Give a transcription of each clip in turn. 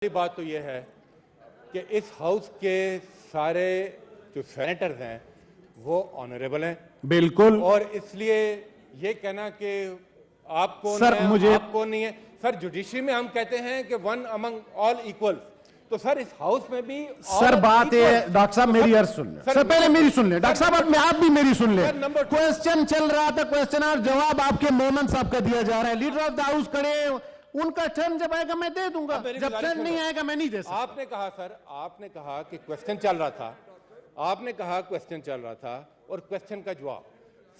पहली बात तो यह है कि इस हाउस के सारे जो सेनेटर्स हैं वो ऑनरेबल हैं बिल्कुल। और इसलिए ये कहना कि आपको सर, नहीं है, मुझे आपको नहीं है। सर, जुडिशरी में हम कहते हैं कि वन अमंग ऑल इक्वल, तो सर इस हाउस में भी सर बात है डॉक्टर साहब, मेरी अर्ज सुन ले। सर पहले मेरी सुन ले डॉक्टर साहब, आप भी मेरी सुन ले। क्वेश्चन चल रहा था, क्वेश्चन और जवाब आपके मोमन साहब का दिया जा रहा है। लीडर ऑफ द हाउस खड़े, उनका टर्न जब आएगा मैं दे दूंगा, जब टर्न नहीं आएगा मैं नहीं दे सकता। आपने कहा सर, आपने कहा कि क्वेश्चन चल रहा था, आपने कहा क्वेश्चन चल रहा था और क्वेश्चन का जवाब।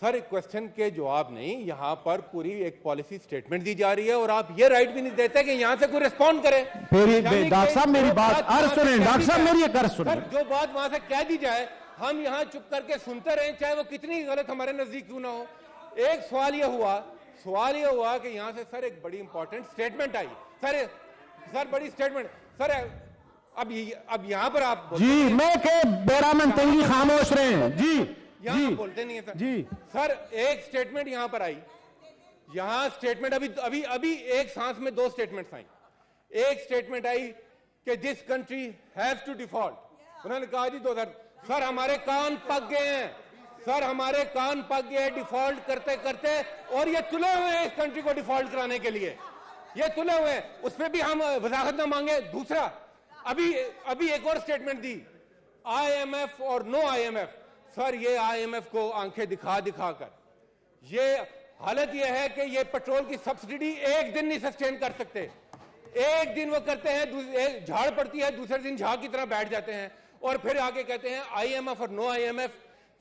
सर क्वेश्चन के जवाब नहीं, यहाँ पर पूरी एक पॉलिसी स्टेटमेंट दी जा रही है और आप ये राइट भी नहीं देते कि यहाँ से कोई रिस्पॉन्ड करे। डॉक्टर साहब मेरी बात अर्ज सुने, डॉक्टर साहब मेरी एक अर्ज सुने। जो बात वहां से कह दी जाए हम यहाँ चुप करके सुनते रहें, चाहे वो कितनी गलत हमारे नजदीक क्यों ना हो। एक सवाल ये हुआ कि यहाँ से सर एक बड़ी इंपॉर्टेंट स्टेटमेंट आई। सर बड़ी स्टेटमेंट सर, अब यहाँ पर आप जी मैं के बेरामन तेंगी खामोश रहे हैं जी, यहाँ बोलते नहीं है सर जी। सर एक स्टेटमेंट यहाँ पर आई, यहाँ स्टेटमेंट अभी एक सांस में दो स्टेटमेंट्स आई। एक स्टेटमेंट आई कि this country has to default. उन्होंने कहा जी 2000। सर हमारे कान पक गए हैं, सर हमारे कान पक गए डिफॉल्ट करते करते, और ये तुले हुए हैं इस कंट्री को डिफॉल्ट कराने के लिए, ये तुले हुए हैं। उस पर भी हम वजाहत ना मांगे। दूसरा अभी एक और स्टेटमेंट दी, आईएमएफ और नो आईएमएफ। सर ये आईएमएफ को आंखें दिखा कर ये हालत ये है कि ये पेट्रोल की सब्सिडी एक दिन नहीं सस्टेन कर सकते। एक दिन वो करते हैं, झाड़ पड़ती है, दूसरे दिन झाड़ की तरह बैठ जाते हैं और फिर आगे कहते हैं आईएमएफ और नो आईएमएफ।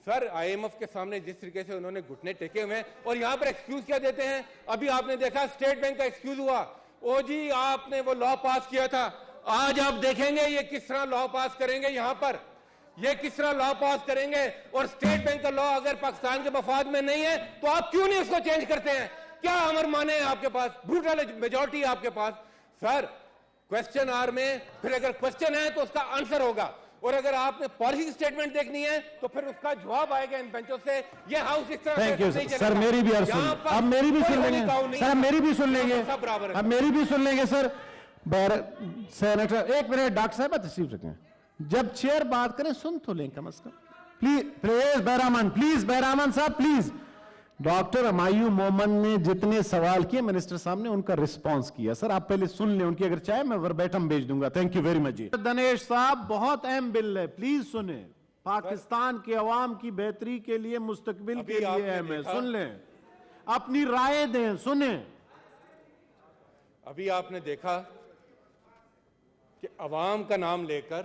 सर आईएमएफ के सामने जिस तरीके से उन्होंने घुटने टेके हुए हैं, और यहां पर एक्सक्यूज क्या देते हैं। अभी आपने देखा स्टेट बैंक का एक्सक्यूज हुआ, ओ जी आपने वो लॉ पास किया था, आज आप देखेंगे ये किस तरह लॉ पास करेंगे, यहां पर ये किस तरह लॉ पास करेंगे। और स्टेट बैंक का लॉ अगर पाकिस्तान के मफाद में नहीं है तो आप क्यों नहीं उसको चेंज करते हैं। क्या अमर माने हैं आपके पास, ब्रूटल मेजॉरिटी है आपके पास। सर क्वेश्चन आर में फिर अगर क्वेश्चन है तो उसका आंसर होगा, और अगर आपने पॉलिसी स्टेटमेंट देखनी है तो फिर उसका जवाब आएगा इन बेंचों से। ये हाउस इस तरह थैंक यू सर, मेरी भी अर्ज सुन, अब मेरी भी सुन लेंगे सर, मेरी भी सुन लेंगे, अब मेरी भी सुन लेंगे सर। सेनेटर एक मिनट, डॉक्टर साहब तशरीफ रखें, जब चेयर बात करें सुन तो लें कम से कम। प्लीज बैरामन साहब प्लीज। डॉक्टर हमायूं मोमन ने जितने सवाल किए मिनिस्टर साहब ने उनका रिस्पांस किया। सर आप पहले सुन लें उनकी, अगर चाहे मैं वर्बैटम भेज दूंगा। थैंक यू वेरी मच जी। दिनेश साहब बहुत अहम बिल है, प्लीज सुने। पाकिस्तान के अवाम की बेहतरी के लिए, मुस्तकबिल के लिए अहम है, सुन लें, अपनी राय दें, सुने। अभी आपने देखा कि अवाम का नाम लेकर,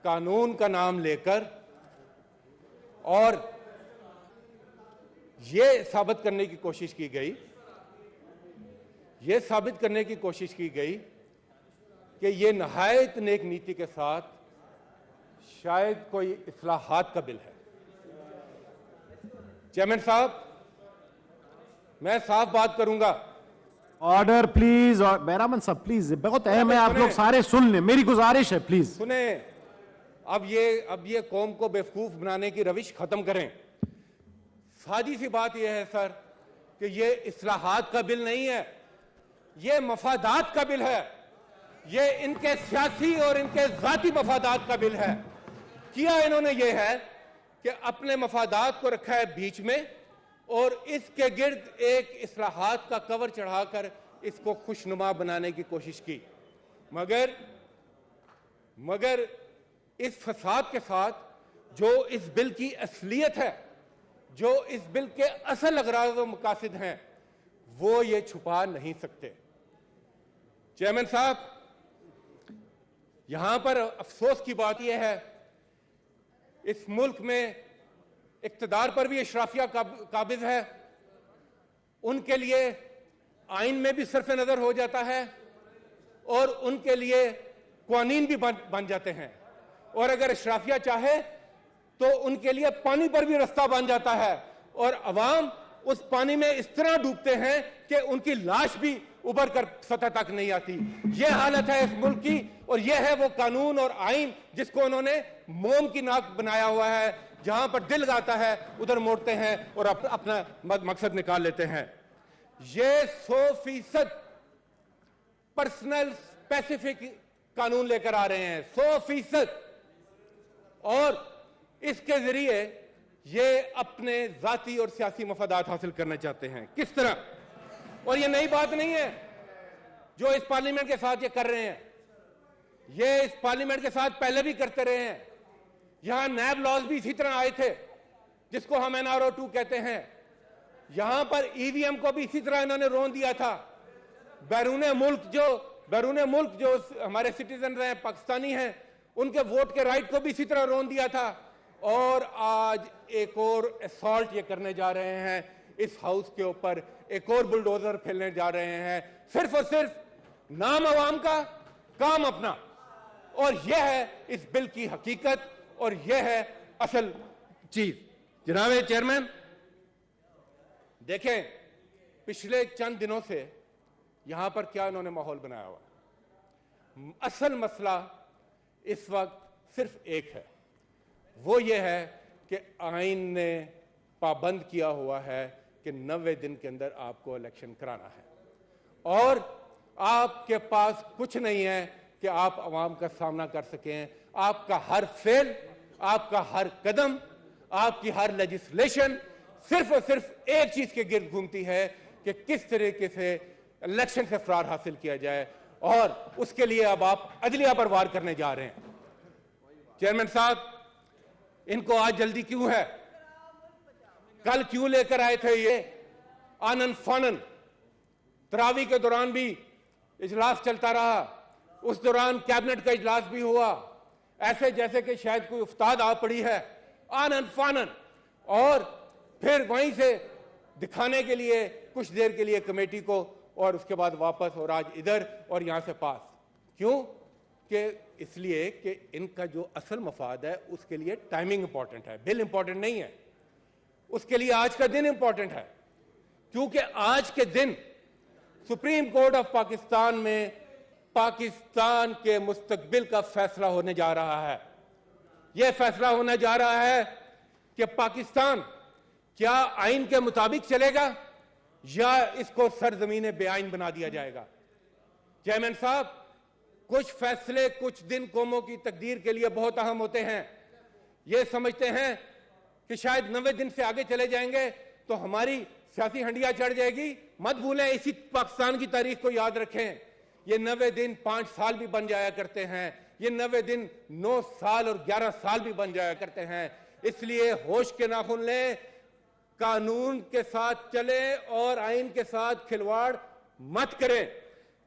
कानून का नाम लेकर, और ये साबित करने की कोशिश की गई कि ये नहायत नेक नीति के साथ शायद कोई इस्लाहात का बिल है। चेयरमैन साहब मैं साफ बात करूंगा। ऑर्डर प्लीज, और बैरामन साहब प्लीज, बहुत अहम है, आप लोग सारे सुन लें, मेरी गुजारिश है प्लीज सुने। अब ये कौम को बेवकूफ बनाने की रविश खत्म करें। सादी सी बात यह है सर कि ये इस्लाहात का बिल नहीं है, ये मफादात का बिल है। ये इनके सियासी और इनके जाती मफादात का बिल है। किया इन्होंने ये है कि अपने मफादात को रखा है बीच में और इसके गिर्द एक इस्लाहात का कवर चढ़ाकर इसको खुशनुमा बनाने की कोशिश की। मगर इस फसाद के साथ जो इस बिल की असलियत है, जो इस बिल के असल अगराज़ और मकासद हैं, वो ये छुपा नहीं सकते। चेयरमैन साहब यहां पर अफसोस की बात यह है, इस मुल्क में इक्तदार पर भी अशराफिया काबिज है, उनके लिए आइन में भी सरफ नजर हो जाता है और उनके लिए कानून भी बन जाते हैं, और अगर अशराफिया चाहे तो उनके लिए पानी पर भी रास्ता बन जाता है, और अवाम उस पानी में इस तरह डूबते हैं कि उनकी लाश भी उबर कर सतह तक नहीं आती। यह हालत है इस मुल्क की, और यह है वो कानून और आइन जिसको उन्होंने मोम की नाक बनाया हुआ है। जहां पर दिल गाता है उधर मोड़ते हैं और अपना मकसद निकाल लेते हैं। ये 100% पर्सनल पैसिफिक कानून लेकर आ रहे हैं 100%, और इसके जरिए ये अपने जाती और सियासी मफादात हासिल करना चाहते हैं। किस तरह? और ये नई बात नहीं है जो इस पार्लियामेंट के साथ ये कर रहे हैं, ये इस पार्लियामेंट के साथ पहले भी करते रहे हैं। यहां नैब लॉज भी इसी तरह आए थे, जिसको हम NRO 2 कहते हैं। यहां पर EVM को भी इसी तरह इन्होंने रोन दिया था। बैरूने मुल्क जो हमारे सिटीजन हैं, पाकिस्तानी हैं, उनके वोट के राइट को भी इसी तरह रोन दिया था। और आज एक और असॉल्ट ये करने जा रहे हैं इस हाउस के ऊपर, एक और बुलडोजर फैलने जा रहे हैं, सिर्फ और सिर्फ नाम अवाम का, काम अपना। और यह है इस बिल की हकीकत, और यह है असल चीज। जनाब चेयरमैन, देखें पिछले चंद दिनों से यहां पर क्या इन्होंने माहौल बनाया हुआ है। असल मसला इस वक्त सिर्फ एक है, वो ये है कि आइन ने पाबंद किया हुआ है कि 90 दिन के अंदर आपको इलेक्शन कराना है, और आपके पास कुछ नहीं है कि आप अवाम का सामना कर सकें। आपका हर फेल, आपका हर कदम, आपकी हर लेजिस्लेशन सिर्फ और सिर्फ एक चीज के गिर्द घूमती है कि किस तरीके से इलेक्शन से फरार हासिल किया जाए, और उसके लिए अब आप अदलिया पर वार करने जा रहे हैं। चेयरमैन साहब, इनको आज जल्दी क्यों है? कल क्यों लेकर आए थे ये आनन फानन? तरावी के दौरान भी इजलास चलता रहा, उस दौरान कैबिनेट का इजलास भी हुआ, ऐसे जैसे कि शायद कोई उस्ताद आ पड़ी है, आनन फानन। और फिर वहीं से दिखाने के लिए कुछ देर के लिए कमेटी को, और उसके बाद वापस, और आज इधर, और यहां से पास। क्यों? कि इसलिए कि इनका जो असल मफाद है उसके लिए टाइमिंग इंपॉर्टेंट है, बिल इंपॉर्टेंट नहीं है। उसके लिए आज का दिन इंपॉर्टेंट है, क्योंकि आज के दिन सुप्रीम कोर्ट ऑफ पाकिस्तान में पाकिस्तान के मुस्तकबिल का फैसला होने जा रहा है। यह फैसला होने जा रहा है कि पाकिस्तान क्या आइन के मुताबिक चलेगा या इसको सरजमीन बेआइन बना दिया जाएगा। चेयरमैन साहब, कुछ फैसले कुछ दिन कौमों की तकदीर के लिए बहुत अहम होते हैं। ये समझते हैं कि शायद 90 दिन से आगे चले जाएंगे तो हमारी सियासी हंडिया चढ़ जाएगी। मत भूलें, इसी पाकिस्तान की तारीख को याद रखें। ये 90 दिन 5 साल भी बन जाया करते हैं, ये 90 दिन 9 साल और 11 साल भी बन जाया करते हैं। इसलिए होश के नाखून लें, कानून के साथ चले और आइन के साथ खिलवाड़ मत करें।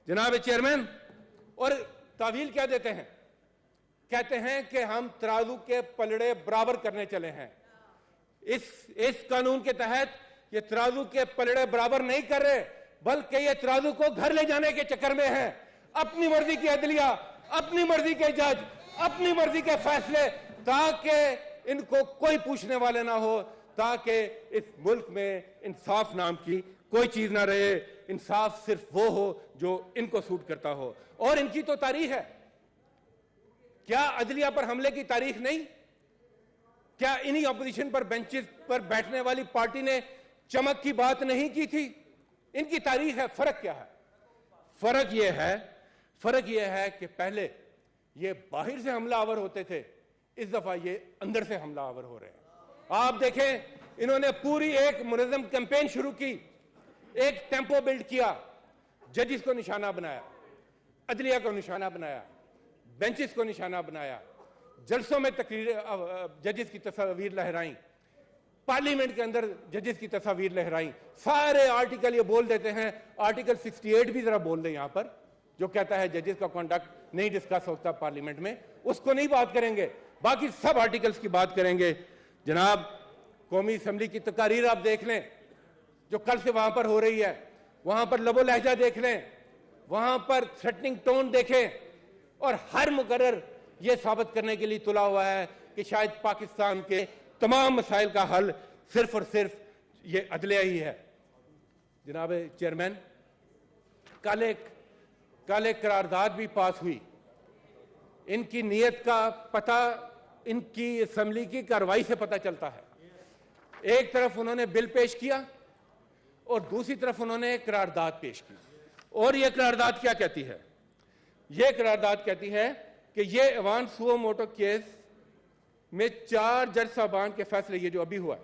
जनाब चेयरमैन, और तावील क्या देते हैं? कहते हैं कि हम तराजू के पलड़े बराबर करने चले हैं। इस कानून के तहत ये तराजू के पलड़े बराबर नहीं कर रहे, बल्कि ये तराजू को घर ले जाने के चक्कर में है। अपनी मर्जी की अदलिया, अपनी मर्जी के जज, अपनी मर्जी के फैसले, ताकि इनको कोई पूछने वाले ना हो, ताकि इस मुल्क में इंसाफ नाम की कोई चीज ना रहे। इंसाफ सिर्फ वो हो जो इनको सूट करता हो। और इनकी तो तारीख है, क्या अदलिया पर हमले की तारीख नहीं? क्या इन्हीं अपोजिशन पर बेंचेस पर बैठने वाली पार्टी ने चमक की बात नहीं की थी? इनकी तारीख है। फर्क क्या है? फर्क यह है कि पहले ये बाहर से हमलावर होते थे, इस दफा ये अंदर से हमलावर हो रहे हैं। आप देखें, इन्होंने पूरी एक मुनज़्ज़म कैंपेन शुरू की, एक टेंपो बिल्ड किया, जजिस को निशाना बनाया, अदलिया को निशाना बनाया, बेंचेस को निशाना बनाया, जलसों में तकरीर जजिस की तस्वीर लहराई, पार्लियामेंट के अंदर जजिस की तस्वीर लहराई। सारे आर्टिकल ये बोल देते हैं। आर्टिकल 68 भी जरा बोल दें यहां पर, जो कहता है जजिस का कॉन्डक्ट नहीं डिस्कस होता पार्लियामेंट में, उसको नहीं बात करेंगे, बाकी सब आर्टिकल्स की बात करेंगे। जनाब, कौमी असम्बली की तकारीर आप देख लें जो कल से वहां पर हो रही है, वहां पर लबो लहजा देख लें, वहां पर थ्रेटनिंग टोन देखें, और हर मुकर्रर यह साबित करने के लिए तुला हुआ है कि शायद पाकिस्तान के तमाम मसाइल का हल सिर्फ और सिर्फ ये अदलिया ही है। जनाब चेयरमैन, कल एक करारदाद भी पास हुई। इनकी नीयत का पता इनकी असेंबली की कार्रवाई से पता चलता है। एक तरफ उन्होंने बिल पेश किया और दूसरी तरफ उन्होंने करारदाद पेश की। और यह करारदाद क्या कहती है? ये करारदाद कहती है कि ये इवान सुओ मोटो केस में 4 जज साहबान के फैसले, ये जो अभी हुआ है,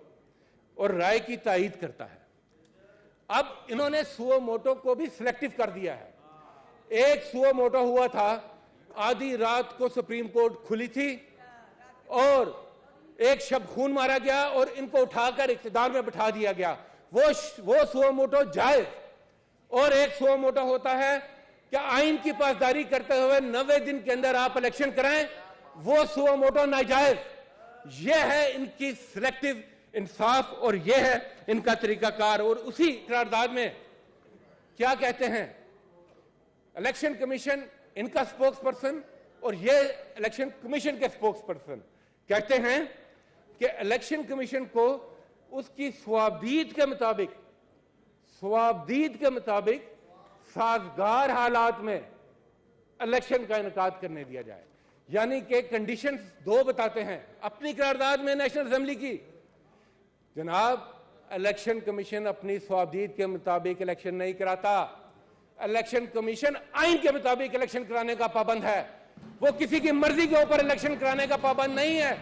और राय की तायीद करता है। अब इन्होंने सुओ मोटो को भी सिलेक्टिव कर दिया है। एक सुओ मोटो हुआ था, आधी रात को सुप्रीम कोर्ट खुली थी और एक शब खून मारा गया और इनको उठाकर इख्तिदार में बिठा दिया गया, वो सुओ मोटो जायज। और एक सुओ मोटो होता है कि आइन की पासदारी करते हुए 90 दिन के अंदर आप इलेक्शन कराएं, वो सुओ मोटो नाजायज। ये है इनकी सिलेक्टिव इंसाफ और ये है इनका तरीकाकार। और उसी करारदाद में क्या कहते हैं, इलेक्शन कमीशन इनका स्पोक्स पर्सन और ये इलेक्शन कमीशन के स्पोक्स पर्सन कहते हैं कि इलेक्शन कमीशन को उसकी स्वाबदीद के मुताबिक साजगार हालात में इलेक्शन का इनेकाद करने दिया जाए। यानी कि कंडीशंस 2 बताते हैं अपनी करारदाद में नेशनल असेंबली की। जनाब, इलेक्शन कमीशन अपनी स्वाबदीद के मुताबिक इलेक्शन नहीं कराता। इलेक्शन कमीशन आइन के मुताबिक इलेक्शन कराने का पाबंद है, वो किसी की मर्जी के ऊपर इलेक्शन कराने का पाबंद नहीं है।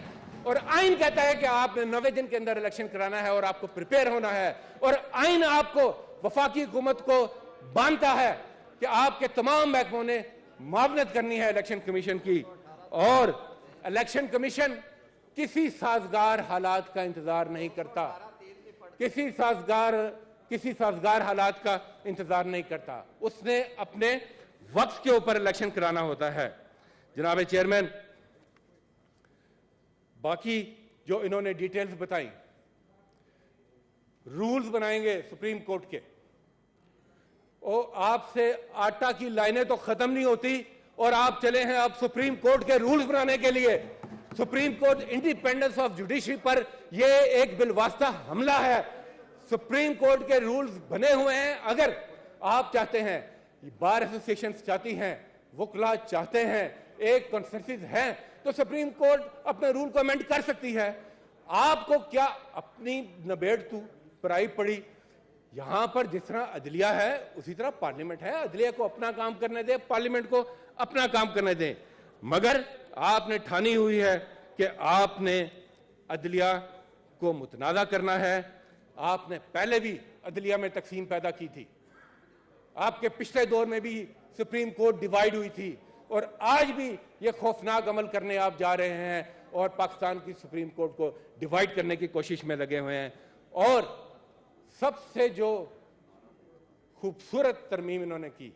और आइन कहता है कि आपने 90 दिन के अंदर इलेक्शन कराना है और आपको प्रिपेयर होना है। और आइन आपको, वफाकी हुकूमत को बांधता है कि आपके तमाम महकमों ने मुआवनत करनी है इलेक्शन कमीशन की। और इलेक्शन कमीशन किसी साजगार हालात का इंतजार नहीं करता, किसी साजगार हालात का इंतजार नहीं करता। उसने अपने वक्त के ऊपर इलेक्शन कराना होता है। जनाब चेयरमैन, बाकी जो इन्होंने डिटेल्स बताई, रूल्स बनाएंगे सुप्रीम कोर्ट के, और आपसे आटा की लाइनें तो खत्म नहीं होती और आप चले हैं अब सुप्रीम कोर्ट के रूल्स बनाने के लिए। Supreme court independence of judiciary पर यह एक बिलवास्ता हमला है। सुप्रीम कोर्ट के रूल्स बने हुए हैं। अगर आप चाहते हैं, बार एसोसिएशन चाहती हैं, वकला चाहते हैं, एक कंसेंसस है, तो सुप्रीम कोर्ट अपने रूल को अमेंड कर सकती है। आपको क्या अपनी नबेड़ तू पराई पड़ी? यहां पर जिस तरह अदलिया है उसी तरह पार्लियामेंट है। अदलिया को अपना काम करने दे, पार्लियामेंट को अपना काम करने दे। मगर आपने ठानी हुई है कि आपने अदलिया को मुतनाज़ा करना है। आपने पहले भी अदलिया में तकसीम पैदा की थी, आपके पिछले दौर में भी सुप्रीम कोर्ट डिवाइड हुई थी, और आज भी ये खौफनाक अमल करने आप जा रहे हैं और पाकिस्तान की सुप्रीम कोर्ट को डिवाइड करने की कोशिश में लगे हुए हैं। और सबसे जो खूबसूरत तरमीम इन्होंने की,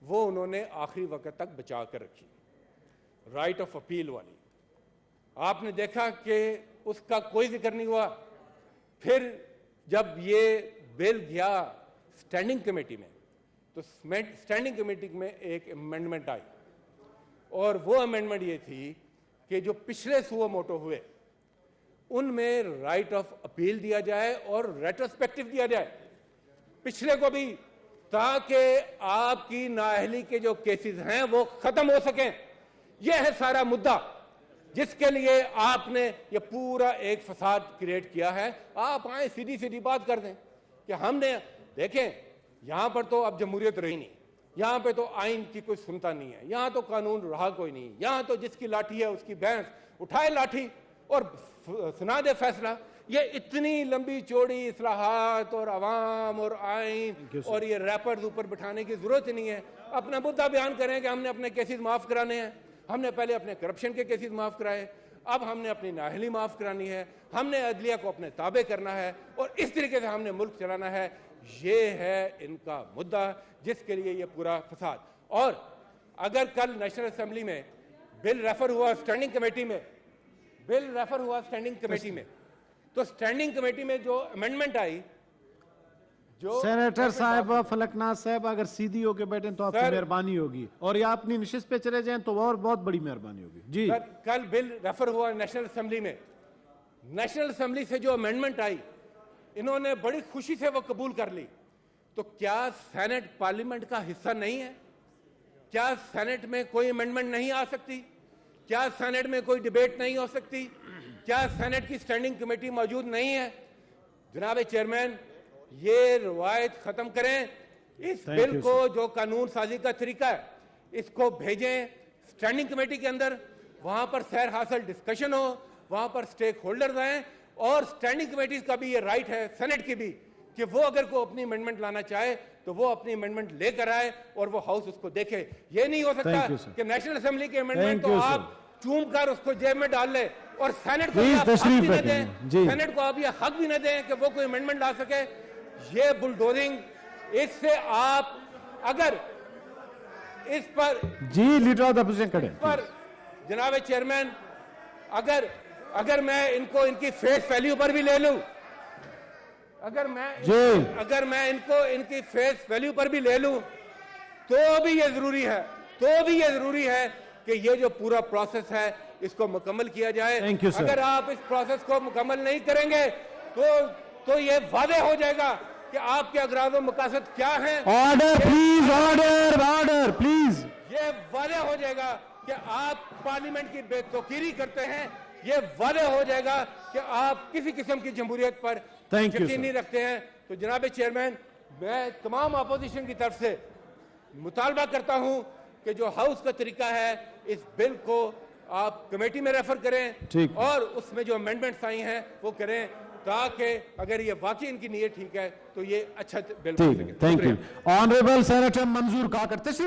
वो उन्होंने आखिरी वक्त तक बचा कर रखी, राइट ऑफ अपील वाली। आपने देखा कि उसका कोई जिक्र नहीं हुआ। फिर जब ये बिल गया स्टैंडिंग कमेटी में, तो स्टैंडिंग कमेटी में एक अमेंडमेंट आई, और वो अमेंडमेंट ये थी कि जो पिछले सुओ मोटो हुए उनमें राइट ऑफ अपील दिया जाए और रेट्रोस्पेक्टिव दिया जाए पिछले को भी, ताकि आपकी नाअहली के जो केसेस हैं वो खत्म हो सकें। यह है सारा मुद्दा जिसके लिए आपने ये पूरा एक फसाद क्रिएट किया है। आप आए सीधी सीधी बात कर दें कि हमने, देखें यहां पर तो अब जमहूरियत रही नहीं, यहां पे तो आइन की कोई सुनता नहीं है, यहां तो कानून रहा कोई नहीं, यहां तो जिसकी लाठी है उसकी भैंस उठाए लाठी और सुना दे फैसला। ये इतनी लंबी चौड़ी इस्लाहात और अवाम और आइन और ये रैपर्स ऊपर बिठाने की जरूरत ही नहीं है। अपना मुद्दा बयान करें कि हमने अपने केसेस माफ कराने हैं। हमने पहले अपने करप्शन के केसेस माफ कराए, अब हमने अपनी नाअहली माफ करानी है, हमने अदलिया को अपने ताबे करना है और इस तरीके से हमने मुल्क चलाना है। ये है इनका मुद्दा जिसके लिए ये पूरा फसाद। और अगर कल नेशनल असेंबली में बिल रेफर हुआ स्टैंडिंग कमेटी में, तो स्टैंडिंग कमेटी में जो अमेंडमेंट आई, जो सेनेटर साहब फलकनाथ साहब अगर सीधी होके बैठे तो आपकी मेहरबानी होगी, और ये अपनी निशिस्त पे चले जाएं तो और बहुत बड़ी मेहरबानी होगी जी। कल बिल रेफर हुआ नेशनल असेंबली में, नेशनल असेंबली से जो अमेंडमेंट आई इन्होंने बड़ी खुशी से वो कबूल कर ली। तो क्या सेनेट पार्लियामेंट का हिस्सा नहीं है? क्या सेनेट में कोई अमेंडमेंट नहीं आ सकती? क्या सेनेट में कोई डिबेट नहीं हो सकती? क्या सेनेट की स्टैंडिंग कमेटी मौजूद नहीं है? जनाब चेयरमैन, ये रवायत खत्म करें। इस बिल को जो कानून साजी का तरीका है, इसको भेजें स्टैंडिंग कमेटी के अंदर, वहां पर सैर हासिल डिस्कशन हो, वहां पर स्टेक होल्डर्स आए, और स्टैंडिंग कमेटीज का भी ये राइट है, सेनेट की भी, कि वो अगर को अपनी अमेंडमेंट लाना चाहे तो वो अपनी अमेंडमेंट लेकर आए और वो हाउस उसको देखे। ये नहीं हो सकता कि नेशनल असेंबली के अमेंडमेंट तो आप चूम कर उसको जेब में डाल ले और सेनेट को आप हक भी न दें, सेनेट को आप ये हक भी न दें कि वो कोई अमेंडमेंट ला सके। ये बुलडोजिंग, इससे आप अगर इस पर जी लीडर ऑफ द अपोजिशन खड़े पर जनाब चेयरमैन, अगर मैं इनको इनकी फेस वैल्यू पर भी ले लूं, अगर मैं इनको इनकी फेस वैल्यू पर भी ले लूं, तो भी ये जरूरी है कि ये जो पूरा प्रोसेस है इसको मुकम्मल किया जाए। अगर आप इस प्रोसेस को मुकम्मल नहीं करेंगे तो ये वादे हो जाएगा कि आपके अगराज़ व मकासद क्या हैं। Order please, order please. ये वादे हो जाएगा कि आप पार्लियामेंट की बेतौकीरी करते हैं, ये वादे हो जाएगा कि आप किसी किस्म की जमहूरियत पर यकीन नहीं रखते हैं। तो जनाब चेयरमैन, मैं तमाम अपोजिशन की तरफ से मुतालबा करता हूं कि जो हाउस का तरीका है, इस बिल को आप कमेटी में रेफर करें और उसमें जो अमेंडमेंट्स आई हैं वो करें, ताकि अगर ये वाकई इनकी नीयत ठीक है तो ये अच्छा बिल बन सके। Thank you. ऑनरेबल सेनेटर मंजूर काकर।